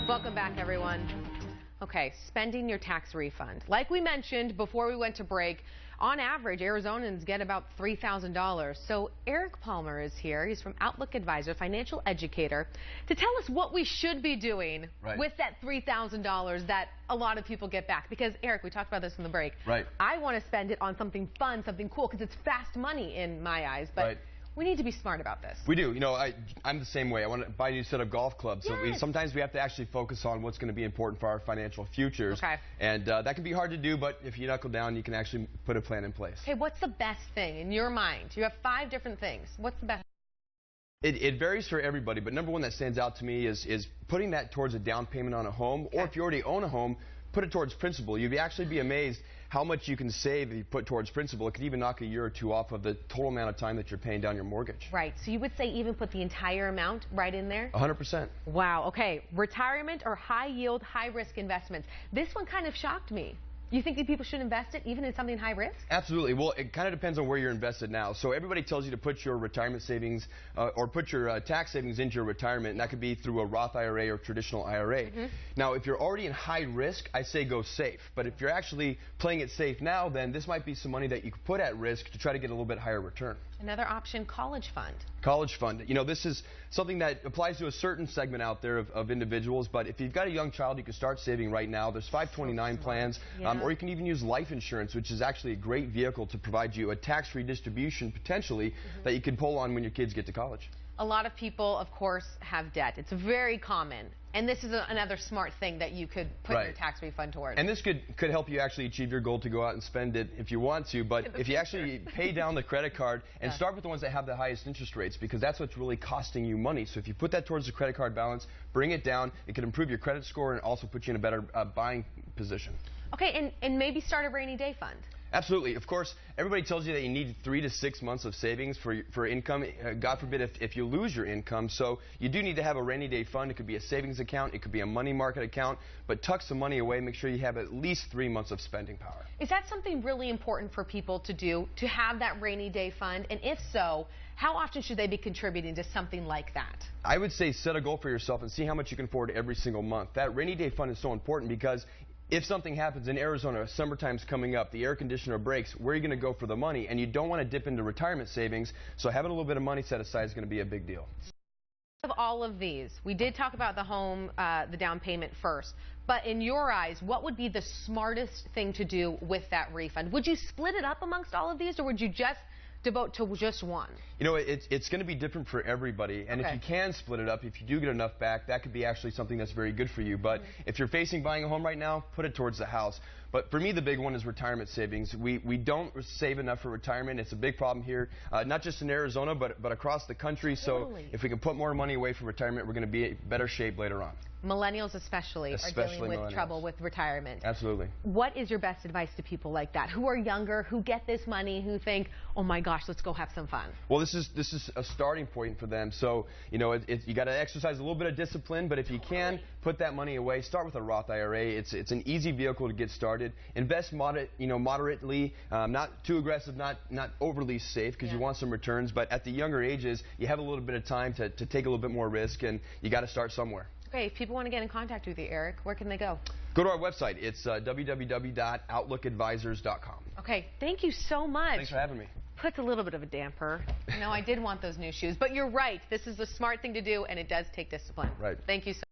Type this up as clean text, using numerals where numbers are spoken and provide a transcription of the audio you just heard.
Welcome back, everyone. Okay, spending your tax refund. Like we mentioned before we went to break, on average, Arizonans get about $3,000. So Eric Palmer is here. He's from Outlook Advisor, financial educator, to tell us what we should be doing with that $3,000 that a lot of people get back. Because, Eric, we talked about this in the break. I want to spend it on something fun, something cool, because it's fast money in my eyes. But we need to be smart about this. We do. You know, I'm the same way. I want to buy a new set of golf clubs. So sometimes we have to actually focus on what's going to be important for our financial futures. And that can be hard to do, but if you knuckle down, you can actually put a plan in place. Okay, what's the best thing in your mind? You have 5 different things. What's the best? It varies for everybody, but number one that stands out to me is putting that towards a down payment on a home, or if you already own a home, put it towards principal. You'd actually be amazed how much you can save if you put towards principal. It could even knock a year or two off of the total amount of time that you're paying down your mortgage. Right. So you would say even put the entire amount right in there? 100%. Wow. Okay. Retirement or high yield, high risk investments. This one kind of shocked me. You think that people should invest it even in something high risk? Absolutely. Well, it kind of depends on where you're invested now. So everybody tells you to put your retirement savings or put your tax savings into your retirement, and that could be through a Roth IRA or traditional IRA. Now, if you're already in high risk, I say go safe. But if you're actually playing it safe now, then this might be some money that you could put at risk to try to get a little bit higher return. Another option, college fund. College fund. You know, this is something that applies to a certain segment out there of individuals, but if you've got a young child, you can start saving right now. There's 529 plans, or you can even use life insurance, which is actually a great vehicle to provide you a tax-free distribution, potentially, that you can pull on when your kids get to college. A lot of people, of course, have debt. It's very common. And this is another smart thing that you could put your tax refund towards. And this could help you actually achieve your goal to go out and spend it if you want to. But if you actually pay down the credit card and start with the ones that have the highest interest rates, because that's what's really costing you money. So if you put that towards the credit card balance, bring it down, it can improve your credit score and also put you in a better buying position. Okay, and maybe start a rainy day fund. Absolutely. Of course, everybody tells you that you need 3 to 6 months of savings for income. God forbid if you lose your income. So you do need to have a rainy day fund. It could be a savings account. It could be a money market account. But tuck some money away. Make sure you have at least 3 months of spending power. Is that something really important for people to do, to have that rainy day fund? And if so, how often should they be contributing to something like that? I would say set a goal for yourself and see how much you can afford every single month. That rainy day fund is so important because if something happens in Arizona, summertime's coming up, the air conditioner breaks, where are you going to go for the money? And you don't want to dip into retirement savings, so having a little bit of money set aside is going to be a big deal. Of all of these, we did talk about the home, the down payment first, but in your eyes, what would be the smartest thing to do with that refund? Would you split it up amongst all of these, or would you just devote to just one? You know, it's going to be different for everybody, and if you can split it up, if you do get enough back, that could be actually something that's very good for you. But if you're facing buying a home right now, put it towards the house. But for me, the big one is retirement savings. We don't save enough for retirement. It's a big problem here, not just in Arizona, but across the country. So if we can put more money away for retirement, we're going to be in better shape later on. Millennials especially are dealing with trouble with retirement. Absolutely. What is your best advice to people like that, who are younger, who get this money, who think, oh my gosh, let's go have some fun? Well, this is a starting point for them. So, you know, you got to exercise a little bit of discipline, but if you can, put that money away. Start with a Roth IRA. It's an easy vehicle to get started. Invest moderately, not too aggressive, not overly safe, because you want some returns. But at the younger ages, you have a little bit of time to take a little bit more risk, and you got to start somewhere. Okay, if people want to get in contact with you, Eric, where can they go? Go to our website. It's www.outlookadvisors.com. Okay, thank you so much. Thanks for having me. Puts a little bit of a damper. No, I did want those new shoes, but you're right. This is the smart thing to do, and it does take discipline. Right. Thank you so much.